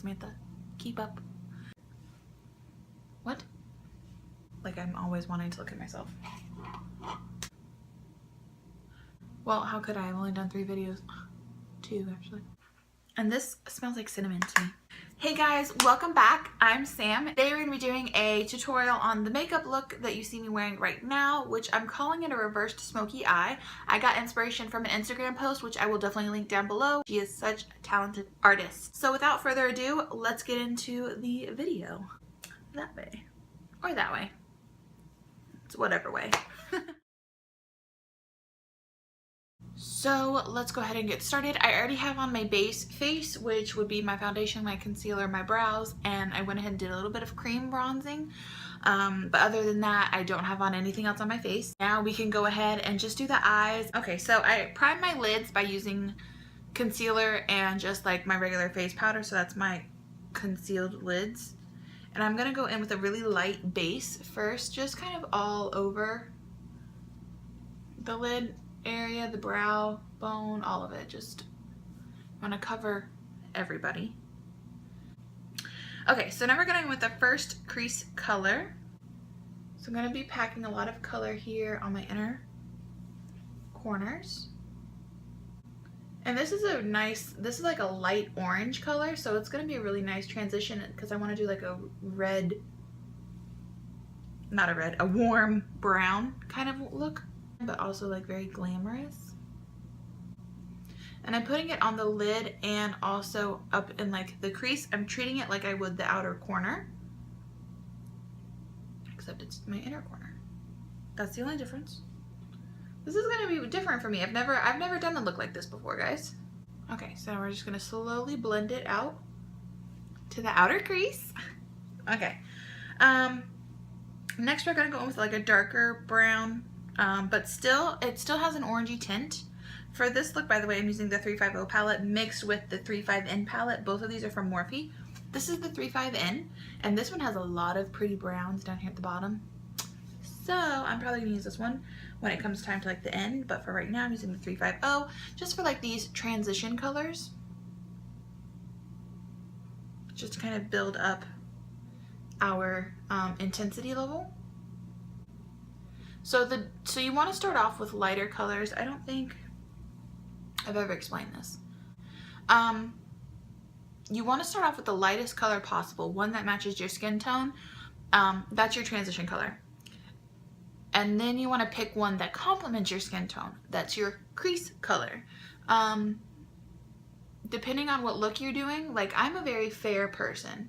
Samantha. Keep up. What? Like I'm always wanting to look at myself. Well, how could I? I've only done 3 videos. 2 actually. And this smells like cinnamon to me. Hey guys, welcome back. I'm Sam. Today we're going to be doing a tutorial on the makeup look that you see me wearing right now, which I'm calling it a reversed smoky eye. I got inspiration from an Instagram post, which I will definitely link down below. She is such a talented artist. So without further ado, let's get into the video. That way. Or that way. It's whatever way. So let's go ahead and get started. I already have on my base face, which would be my foundation, my concealer, my brows, and I went ahead and did a little bit of cream bronzing. But other than that, I don't have on anything else on my face. Now we can go ahead and just do the eyes. Okay, so I primed my lids by using concealer and just like my regular face powder. So that's my concealed lids. And I'm gonna go in with a really light base first, just kind of all over the lid area, the brow bone, all of it. Just want to cover everybody. Okay, so now we're going with the first crease color. So I'm going to be packing a lot of color here on my inner corners. And this is a nice, this is like a light orange color, so it's going to be a really nice transition because I want to do like a red, not a red, a warm brown kind of look, but also like very glamorous. And I'm putting it on the lid and also up in like the crease. I'm treating it like I would the outer corner, except it's my inner corner. That's the only difference. This is gonna be different for me. I've never done a look like this before, guys. Okay, so we're just gonna slowly blend it out to the outer crease. Okay. Next we're gonna go in with like a darker brown, but it still has an orangey tint. For this look, by the way, I'm using the 350 palette mixed with the 35N palette. Both of these are from Morphe. This is the 35N, and this one has a lot of pretty browns down here at the bottom. So I'm probably gonna use this one when it comes time to like the end, but for right now I'm using the 350 just for like these transition colors. Just to kind of build up our intensity level. So you want to start off with lighter colors. I don't think I've ever explained this. You want to start off with the lightest color possible, one that matches your skin tone. That's your transition color. And then you want to pick one that complements your skin tone. That's your crease color. Depending on what look you're doing, like I'm a very fair person.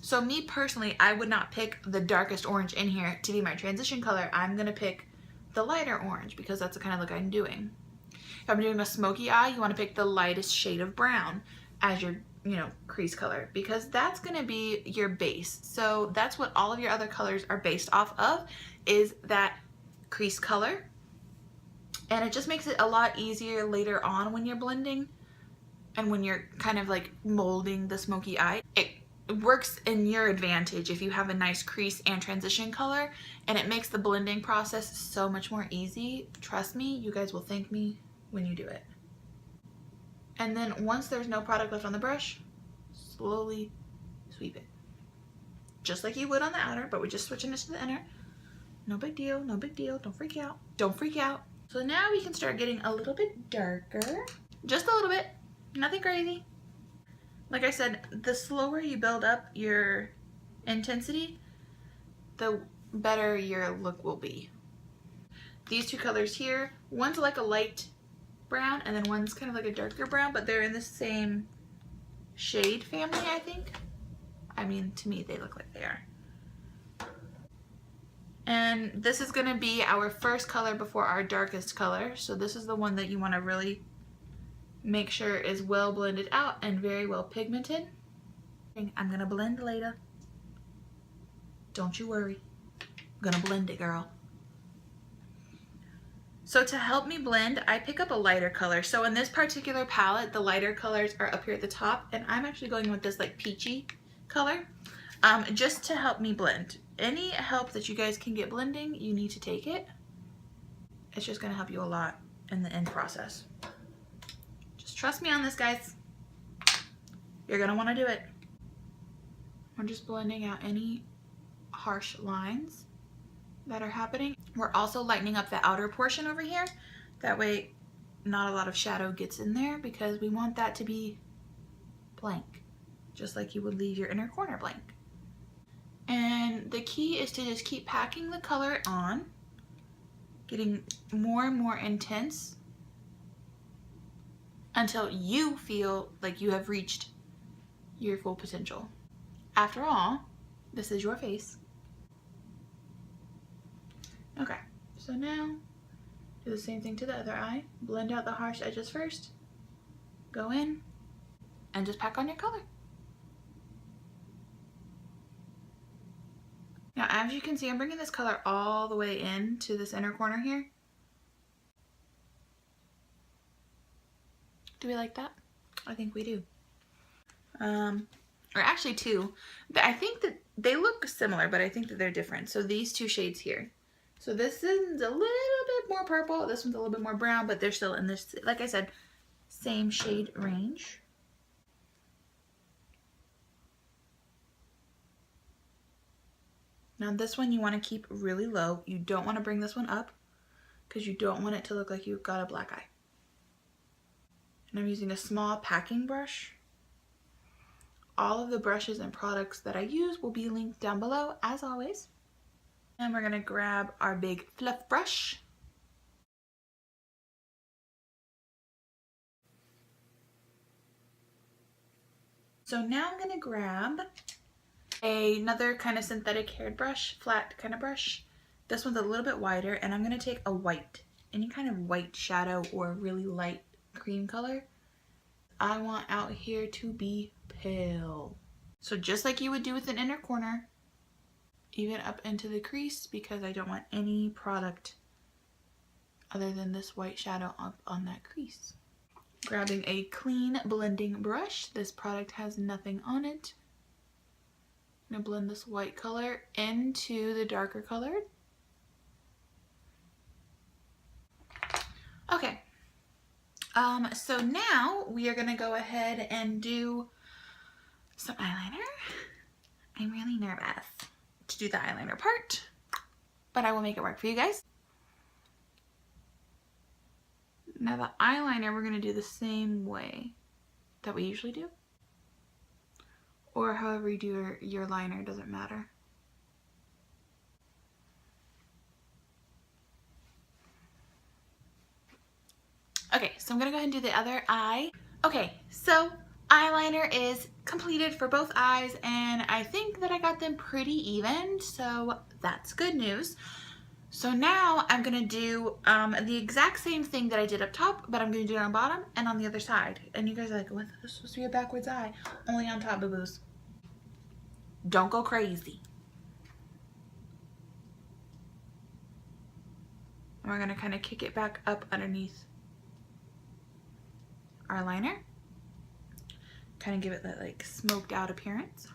So me personally, I would not pick the darkest orange in here to be my transition color. I'm going to pick the lighter orange because that's the kind of look I'm doing. If I'm doing a smoky eye, you want to pick the lightest shade of brown as your, crease color, because that's going to be your base. So that's what all of your other colors are based off of, is that crease color. And it just makes it a lot easier later on when you're blending and when you're kind of like molding the smoky eye. It works in your advantage if you have a nice crease and transition color, and it makes the blending process so much more easy. Trust me, you guys will thank me when you do it. And then once there's no product left on the brush, slowly sweep it. Just like you would on the outer, but we're just switching this to the inner. No big deal, no big deal, don't freak out. Don't freak out. So now we can start getting a little bit darker. Just a little bit, nothing crazy. Like I said, the slower you build up your intensity, the better your look will be. These two colors here, one's like a light brown and then one's kind of like a darker brown, but they're in the same shade family, I think. I mean, to me, they look like they are. And this is gonna be our first color before our darkest color. So this is the one that you wanna really make sure is well blended out and very well pigmented. I'm gonna blend later. Don't you worry. I'm gonna blend it, girl. So to help me blend, I pick up a lighter color. So in this particular palette, the lighter colors are up here at the top, and I'm actually going with this like peachy color, just to help me blend. Any help that you guys can get blending, you need to take it. It's just gonna help you a lot in the end process. Trust me on this, guys. You're gonna want to do it. We're just blending out any harsh lines that are happening. We're also lightening up the outer portion over here. That way not a lot of shadow gets in there, because we want that to be blank, just like you would leave your inner corner blank. And the key is to just keep packing the color on, getting more and more intense until you feel like you have reached your full potential. After all, this is your face. Okay, so now do the same thing to the other eye. Blend out the harsh edges first, go in, and just pack on your color. Now, as you can see, I'm bringing this color all the way into this inner corner here. Do we like that? I think we do. Or actually two. I think that they look similar, but I think that they're different. So these two shades here. So this is a little bit more purple. This one's a little bit more brown, but they're still in this, like I said, same shade range. Now this one you want to keep really low. You don't want to bring this one up because you don't want it to look like you've got a black eye. And I'm using a small packing brush. All of the brushes and products that I use will be linked down below, as always. And we're gonna grab our big fluff brush. So now I'm gonna grab another kind of synthetic haired brush, flat kind of brush. This one's a little bit wider, and I'm gonna take a white, any kind of white shadow or really light cream color. I want out here to be pale. So just like you would do with an inner corner, even up into the crease, because I don't want any product other than this white shadow up on that crease. Grabbing a clean blending brush. This product has nothing on it. I'm gonna blend this white color into the darker color. Okay. So now we are gonna go ahead and do some eyeliner. I'm really nervous to do the eyeliner part, but I will make it work for you guys. Now the eyeliner, we're gonna do the same way that we usually do, or however you do your liner, doesn't matter. Okay, so I'm gonna go ahead and do the other eye. Okay, so eyeliner is completed for both eyes, and I think that I got them pretty even, so that's good news. So now I'm gonna do the exact same thing that I did up top, but I'm gonna do it on bottom and on the other side. And you guys are like, what, this is supposed to be a backwards eye? Only on top, boo-boos. Don't go crazy. And we're gonna kind of kick it back up underneath our liner. Kind of give it that like smoked out appearance.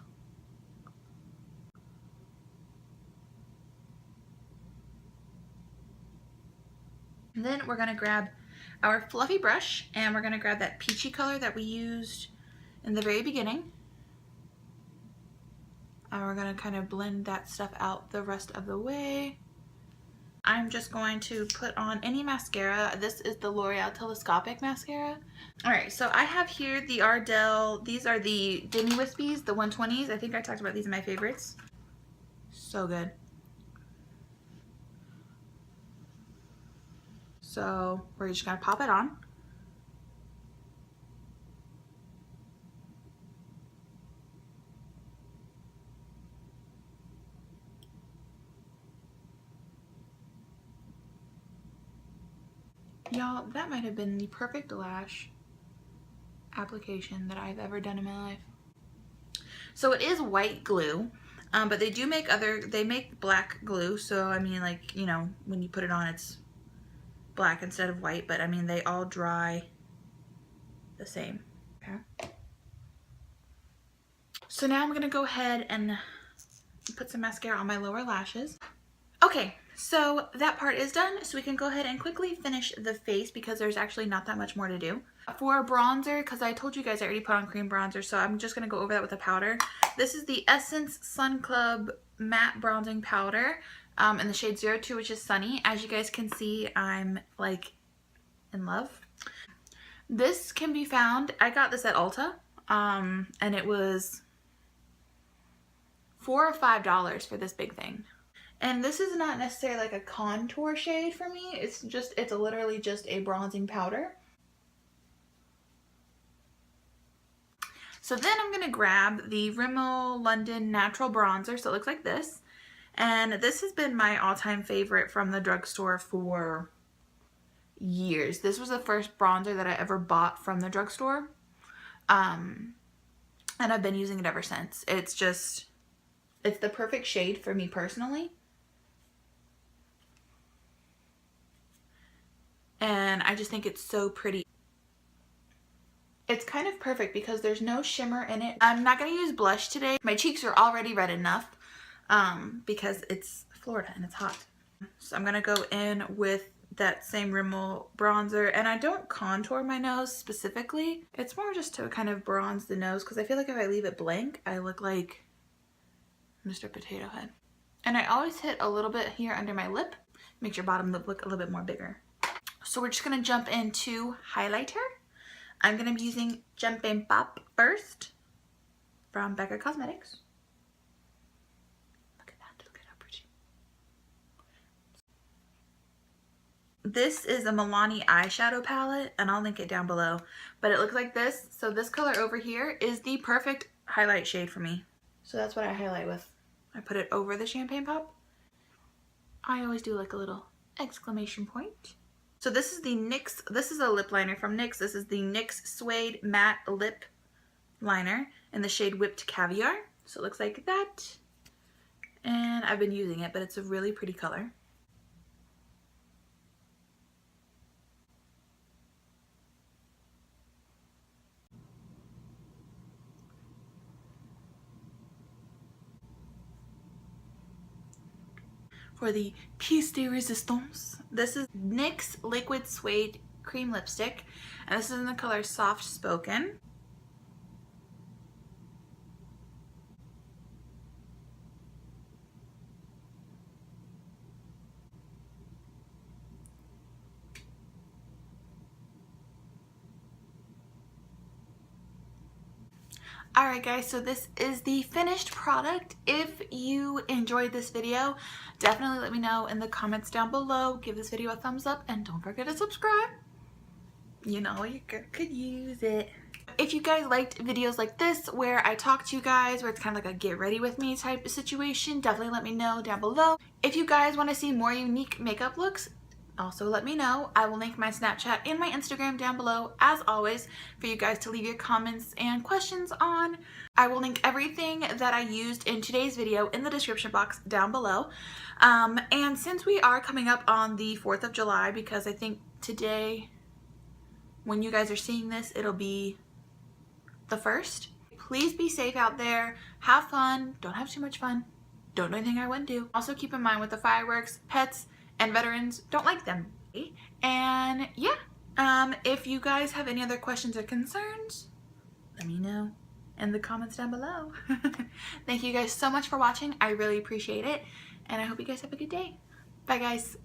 And then we're gonna grab our fluffy brush, and we're gonna grab that peachy color that we used in the very beginning. And we're gonna kind of blend that stuff out the rest of the way. I'm just going to put on any mascara. This is the L'Oreal Telescopic Mascara. Alright, so I have here the Ardell, these are the Demi Wispies, the 120s. I think I talked about these in my favorites. So good. So we're just gonna pop it on. Y'all, that might have been the perfect lash application that I've ever done in my life. So it is white glue, but they do make they make black glue. So I mean, like, you know, when you put it on, it's black instead of white, but I mean, they all dry the same. Okay. So now I'm gonna go ahead and put some mascara on my lower lashes. Okay, So that part is done, so we can go ahead and quickly finish the face because there's actually not that much more to do. For bronzer, because I told you guys I already put on cream bronzer, so I'm just going to go over that with a powder. This is the Essence Sun Club Matte Bronzing Powder in the shade 02, which is Sunny. As you guys can see, I'm like in love. This can be found, I got this at Ulta, and it was $4 or $5 for this big thing. And this is not necessarily like a contour shade for me. It's literally just a bronzing powder. So then I'm going to grab the Rimmel London Natural Bronzer. So it looks like this. And this has been my all-time favorite from the drugstore for years. This was the first bronzer that I ever bought from the drugstore. And I've been using it ever since. It's the perfect shade for me personally. And I just think it's so pretty. It's kind of perfect because there's no shimmer in it. I'm not going to use blush today. My cheeks are already red enough because it's Florida and it's hot. So I'm going to go in with that same Rimmel bronzer. And I don't contour my nose specifically. It's more just to kind of bronze the nose because I feel like if I leave it blank, I look like Mr. Potato Head. And I always hit a little bit here under my lip. Makes your bottom lip look a little bit more bigger. So we're just going to jump into highlighter. I'm going to be using Jumpin' Pop first from Becca Cosmetics. Look at that. Look at how pretty. This is a Milani eyeshadow palette, and I'll link it down below. But it looks like this. So this color over here is the perfect highlight shade for me. So that's what I highlight with. I put it over the Champagne Pop. I always do like a little exclamation point. So this is the NYX, this is a lip liner from NYX. This is the NYX Suede Matte Lip Liner in the shade Whipped Caviar. So it looks like that. And I've been using it, but it's a really pretty color. For the piece de resistance, this is NYX Liquid Suede Cream Lipstick, and this is in the color Soft Spoken. Alright guys, so this is the finished product. If you enjoyed this video, definitely let me know in the comments down below. Give this video a thumbs up and don't forget to subscribe. You know, you could use it. If you guys liked videos like this where I talk to you guys, where it's kind of like a get ready with me type of situation, definitely let me know down below. If you guys want to see more unique makeup looks, also let me know. I will link my Snapchat and my Instagram down below as always for you guys to leave your comments and questions on. I will link everything that I used in today's video in the description box down below. And since we are coming up on the 4th of July, because I think today when you guys are seeing this it'll be the 1st. Please be safe out there. Have fun. Don't have too much fun. Don't do anything I wouldn't do. Also keep in mind with the fireworks, pets and veterans don't like them. And yeah, if you guys have any other questions or concerns, let me know in the comments down below. Thank you guys so much for watching. I really appreciate it, and I hope you guys have a good day. Bye guys.